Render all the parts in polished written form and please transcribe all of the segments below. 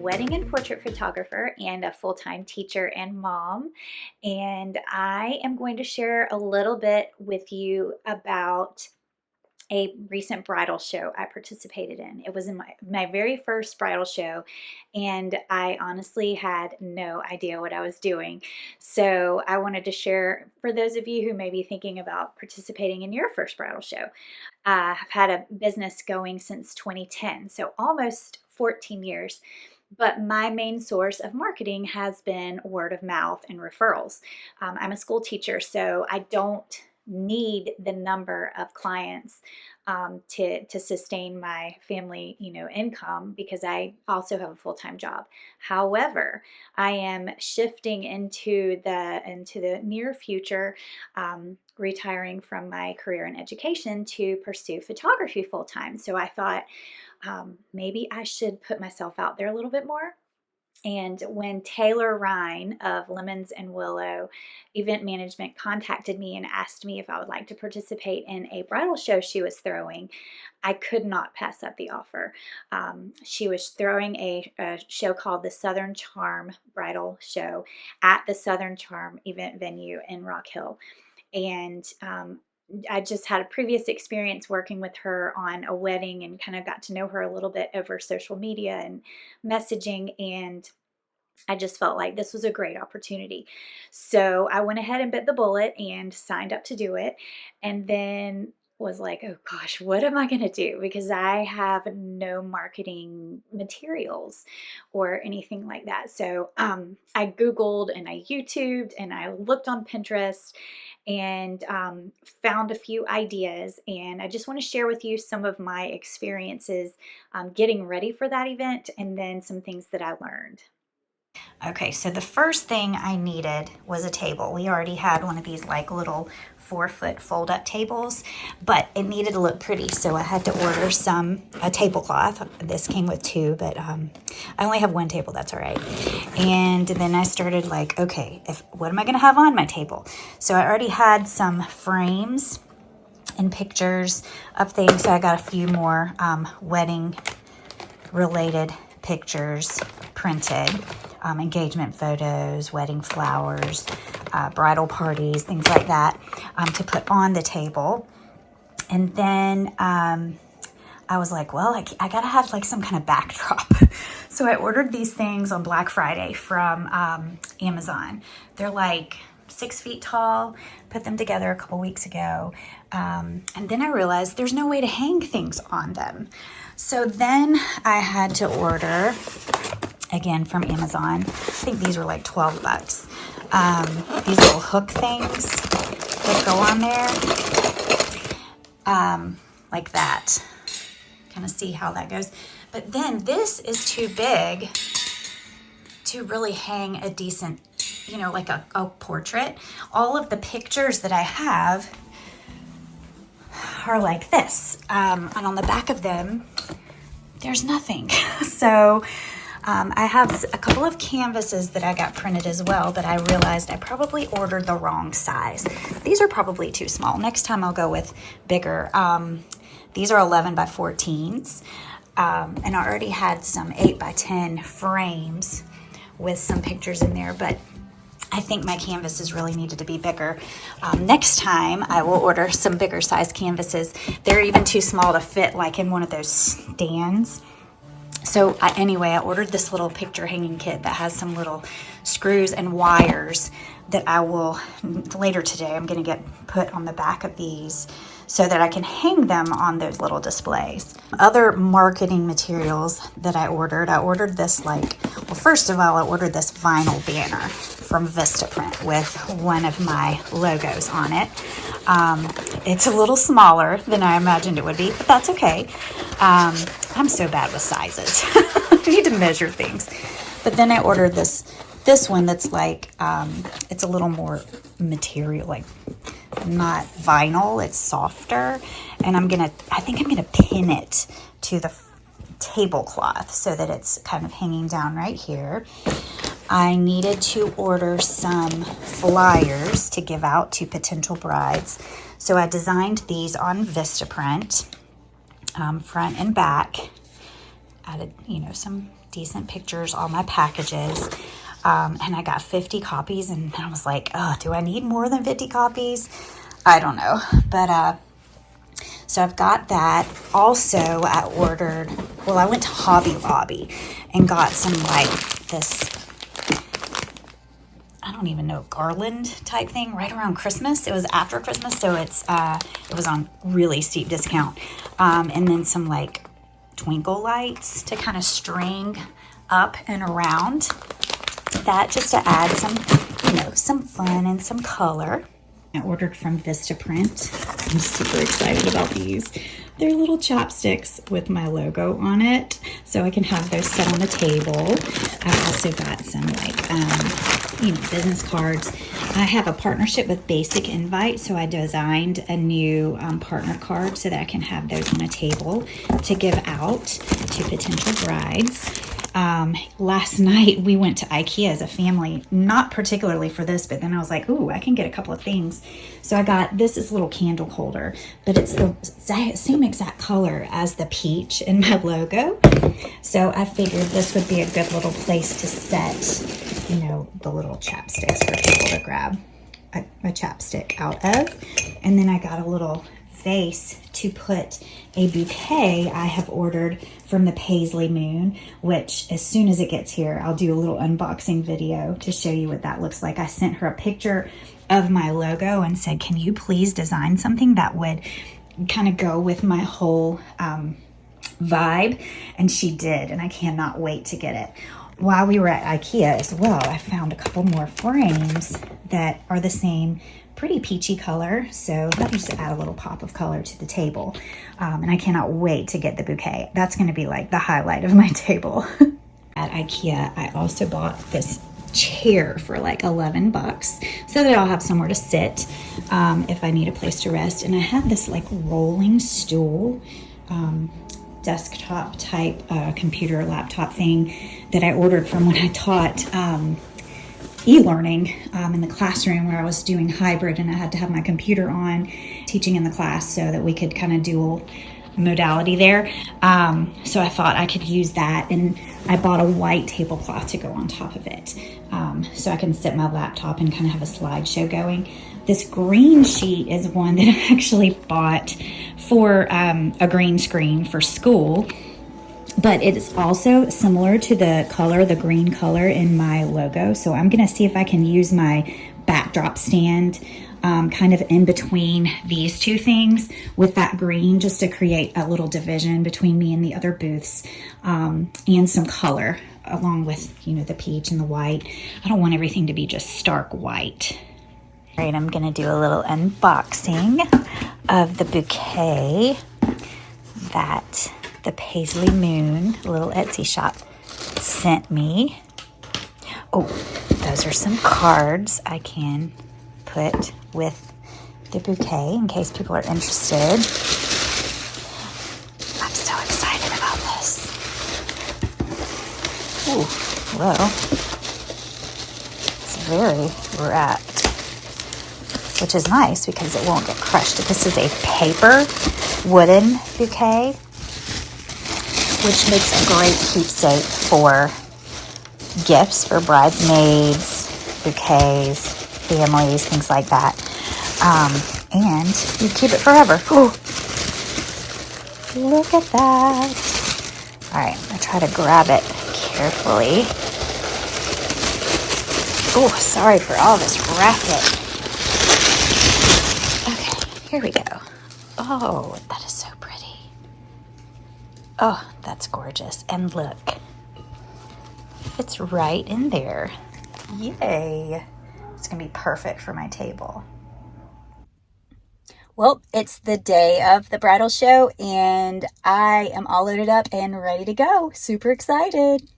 wedding and portrait photographer and a full-time teacher and mom. And I am going to share a little bit with you about a recent bridal show I participated in. It was in my very first bridal show, and I honestly had no idea what I was doing. So I wanted to share for those of you who may be thinking about participating in your first bridal show. I've had a business going since 2010, so almost 14 years. But my main source of marketing has been word of mouth and referrals. I'm a school teacher, so I don't need the number of clients to sustain my family, income, because I also have a full-time job. However, I am shifting into the near future, retiring from my career in education to pursue photography full-time. So I thought maybe I should put myself out there a little bit more. And when Taylor Ryan of Lemons and Willow Event Management contacted me and asked me if I would like to participate in a bridal show she was throwing, I could not pass up the offer. She was throwing a show called the Southern Charm Bridal Show at the Southern Charm event venue in Rock Hill. And I just had a previous experience working with her on a wedding and kind of got to know her a little bit over social media and messaging, and I just felt like this was a great opportunity. So I went ahead and bit the bullet and signed up to do it, and then was like, oh gosh, what am I going to do? Because I have no marketing materials or anything like that. So I Googled and I YouTubed and I looked on Pinterest and found a few ideas. And I just want to share with you some of my experiences getting ready for that event, and then some things that I learned. Okay, so the first thing I needed was a table. We already had one of these like little 4-foot fold-up tables, but it needed to look pretty, so I had to order a tablecloth. This came with 2, but I only have 1 table. That's all right. And then I started like, okay, what am I going to have on my table? So I already had some frames and pictures of things, so I got a few more wedding-related pictures printed. Engagement photos, wedding flowers, bridal parties, things like that, to put on the table. And then I was like, well, I gotta have like some kind of backdrop. So I ordered these things on Black Friday from Amazon. They're like 6 feet tall, put them together a couple weeks ago. And then I realized there's no way to hang things on them. So then I had to order, again from Amazon. I think these were like $12. These little hook things that go on there, like that. Kind of see how that goes. But then this is too big to really hang a decent, like a portrait. All of the pictures that I have are like this. And on the back of them, there's nothing. So I have a couple of canvases that I got printed as well, but I realized I probably ordered the wrong size. These are probably too small. Next time I'll go with bigger. These are 11 by 14s. And I already had some 8 by 10 frames with some pictures in there, but I think my canvases really needed to be bigger. Next time I will order some bigger size canvases. They're even too small to fit like in one of those stands. So anyway, I ordered this little picture hanging kit that has some little screws and wires that I will, later today, I'm going to get put on the back of these so that I can hang them on those little displays. Other marketing materials that I ordered this first of all, I ordered this vinyl banner from Vistaprint with one of my logos on it. It's a little smaller than I imagined it would be, but that's okay. I'm so bad with sizes. I need to measure things. But then I ordered this one that's like, it's a little more material, like not vinyl, it's softer. And I think I'm gonna pin it to the tablecloth so that it's kind of hanging down right here. I needed to order some flyers to give out to potential brides. So I designed these on Vistaprint, front and back. Added, some decent pictures, all my packages. And I got 50 copies, and I was like, oh, do I need more than 50 copies? I don't know. But so I've got that. Also, I went to Hobby Lobby and got some like this, I don't even know, garland type thing right around Christmas. It was after Christmas, so it was on really steep discount. And then some like twinkle lights to kind of string up and around that, just to add some fun and some color. I ordered from Vistaprint. I'm super excited about these. They're little chopsticks with my logo on it, so I can have those set on the table. I also got some business cards. I have a partnership with Basic Invite, so I designed a new partner card so that I can have those on a table to give out to potential brides. Last night we went to IKEA as a family, not particularly for this, but then I was like, ooh, I can get a couple of things. So I got this little candle holder, but it's the same exact color as the peach in my logo. So I figured this would be a good little place to set, the little chapsticks for people to grab a chapstick out of. And then I got a little vase to put a bouquet I have ordered from the Paisley Moon, which as soon as it gets here, I'll do a little unboxing video to show you what that looks like. I sent her a picture of my logo and said, can you please design something that would kind of go with my whole vibe? And she did, and I cannot wait to get it. While we were at IKEA as well, I found a couple more frames that are the same pretty peachy color, so that just add a little pop of color to the table. And I cannot wait to get the bouquet. That's going to be like the highlight of my table. At IKEA, I also bought this chair for like $11 so that I'll have somewhere to sit if I need a place to rest. And I have this like rolling stool, desktop type computer laptop thing that I ordered from when I taught e-learning in the classroom, where I was doing hybrid and I had to have my computer on teaching in the class so that we could kind of dual modality there. So I thought I could use that, and I bought a white tablecloth to go on top of it, so I can sit my laptop and kind of have a slideshow going. This green sheet is one that I actually bought for a green screen for school. But it is also similar to the green color in my logo. So I'm gonna see if I can use my backdrop stand kind of in between these two things with that green, just to create a little division between me and the other booths, and some color along with, the peach and the white. I don't want everything to be just stark white. All right, I'm gonna do a little unboxing of the bouquet that the Paisley Moon, a little Etsy shop, sent me. Oh, those are some cards I can put with the bouquet in case people are interested. I'm so excited about this. Ooh, whoa. It's very wrapped, which is nice because it won't get crushed. This is a paper wooden bouquet, which makes a great keepsake for gifts for bridesmaids, bouquets, families, things like that. And you keep it forever. Ooh. Look at that. All right, I'm gonna try to grab it carefully. Oh, sorry for all this racket. Okay, here we go. Oh, that is so pretty. Oh, that's gorgeous. And look, it's right in there. Yay. It's gonna be perfect for my table. Well, it's the day of the bridal show and I am all loaded up and ready to go. Super excited.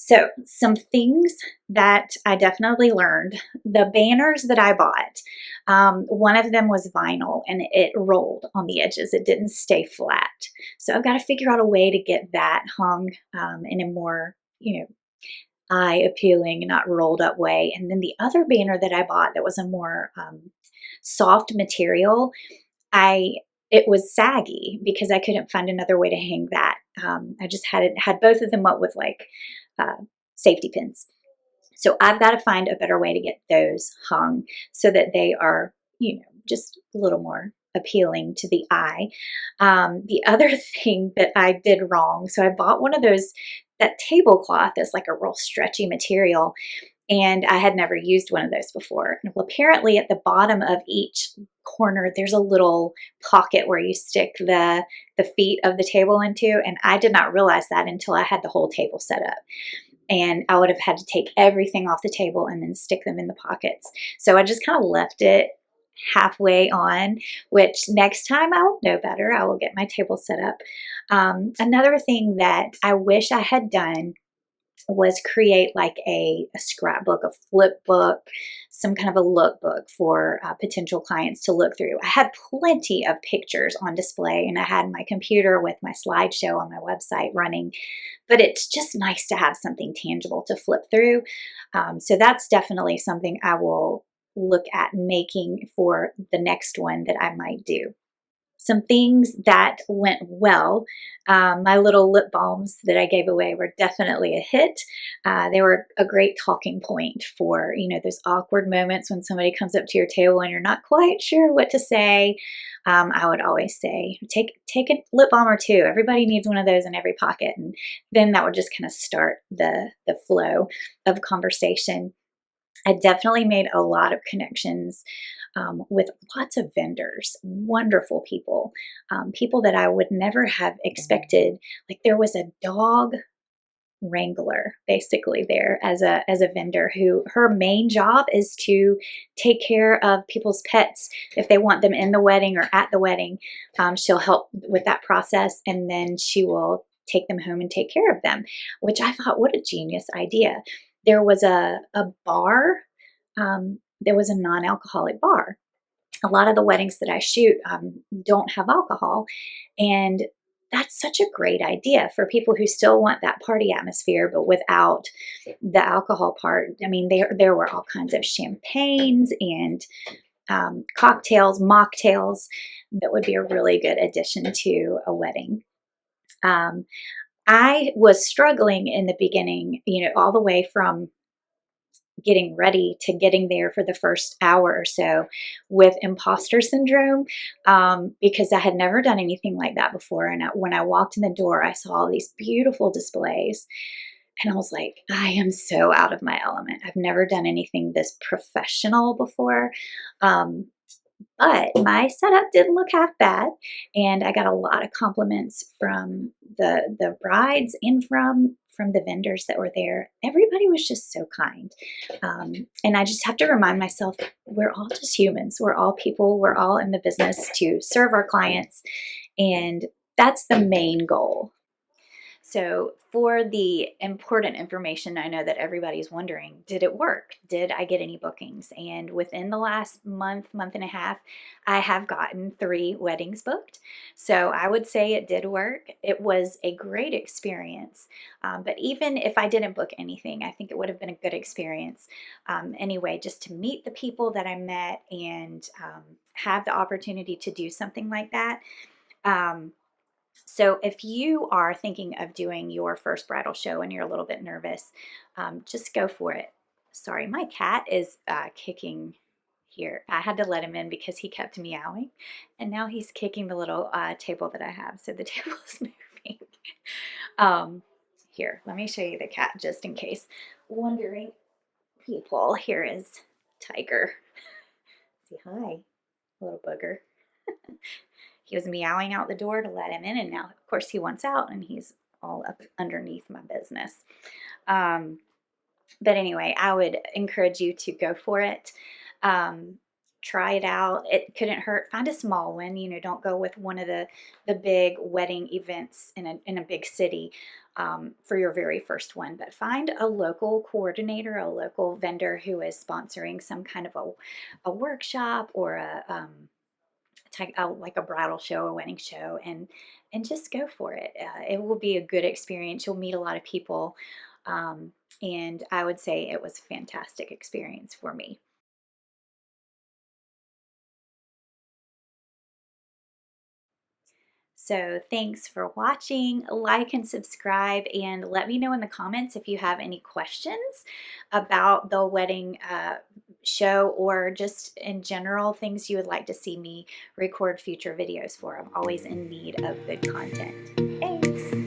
So, some things that I definitely learned, the banners that I bought, one of them was vinyl and it rolled on the edges. It didn't stay flat. So, I've got to figure out a way to get that hung in a more, eye appealing, not rolled up way. And then the other banner that I bought that was a more soft material, I it was saggy because I couldn't find another way to hang that. I just had both of them up with like uh, safety pins. So I've got to find a better way to get those hung so that they are, just a little more appealing to the eye. The other thing that I did wrong, so I bought one of those, that tablecloth that's like a real stretchy material, and I had never used one of those before. Well, apparently at the bottom of each corner, there's a little pocket where you stick the feet of the table into, and I did not realize that until I had the whole table set up. And I would have had to take everything off the table and then stick them in the pockets. So I just kind of left it halfway on, which next time I will know better. I will get my table set up. Another thing that I wish I had done was create like a scrapbook, a flip book, some kind of a lookbook for potential clients to look through. I had plenty of pictures on display and I had my computer with my slideshow on my website running, but it's just nice to have something tangible to flip through. So that's definitely something I will look at making for the next one that I might do. Some things that went well. My little lip balms that I gave away were definitely a hit. They were a great talking point for, those awkward moments when somebody comes up to your table and you're not quite sure what to say. I would always say, take a lip balm or two. Everybody needs one of those in every pocket. And then that would just kind of start the flow of conversation. I definitely made a lot of connections with lots of vendors, wonderful people, people that I would never have expected. Like there was a dog wrangler basically there as a vendor who her main job is to take care of people's pets if they want them in the wedding or at the wedding. She'll help with that process and then she will take them home and take care of them, which I thought, what a genius idea. There was a bar, there was a non-alcoholic bar. A lot of the weddings that I shoot don't have alcohol, and that's such a great idea for people who still want that party atmosphere, but without the alcohol part. I mean, there were all kinds of champagnes and cocktails, mocktails that would be a really good addition to a wedding. Um, I was struggling in the beginning, all the way from getting ready to getting there for the first hour or so with imposter syndrome, because I had never done anything like that before. And when I walked in the door, I saw all these beautiful displays. And I was like, I am so out of my element. I've never done anything this professional before. Um, but my setup didn't look half bad, and I got a lot of compliments from the brides and from the vendors that were there. Everybody was just so kind, and I just have to remind myself we're all just humans. We're all people. We're all in the business to serve our clients, and that's the main goal. So, for the important information, I know that everybody's wondering, did it work? Did I get any bookings? And within the last month and a half, I have gotten 3 weddings booked. So, I would say it did work. It was a great experience. But even if I didn't book anything, I think it would have been a good experience anyway, just to meet the people that I met and have the opportunity to do something like that. So, if you are thinking of doing your first bridal show and you're a little bit nervous, just go for it. Sorry, my cat is kicking here. I had to let him in because he kept meowing, and now he's kicking the little table that I have. So, the table is moving. um, Here, let me show you the cat just in case wondering people. Here is Tiger. Say hi, little booger. He was meowing out the door to let him in, and now, of course, he wants out, and he's all up underneath my business. Um, but anyway, I would encourage you to go for it. Um, try it out. It couldn't hurt. Find a small one. Don't go with one of the big wedding events in a big city for your very first one. But find a local coordinator, a local vendor who is sponsoring some kind of a workshop or like a bridal show or wedding show, and just go for it. It will be a good experience. You'll meet a lot of people, and I would say it was a fantastic experience for me. So thanks for watching. Like and subscribe, and let me know in the comments if you have any questions about the wedding show, or just in general things you would like to see me record future videos for. I'm always in need of good content. Thanks.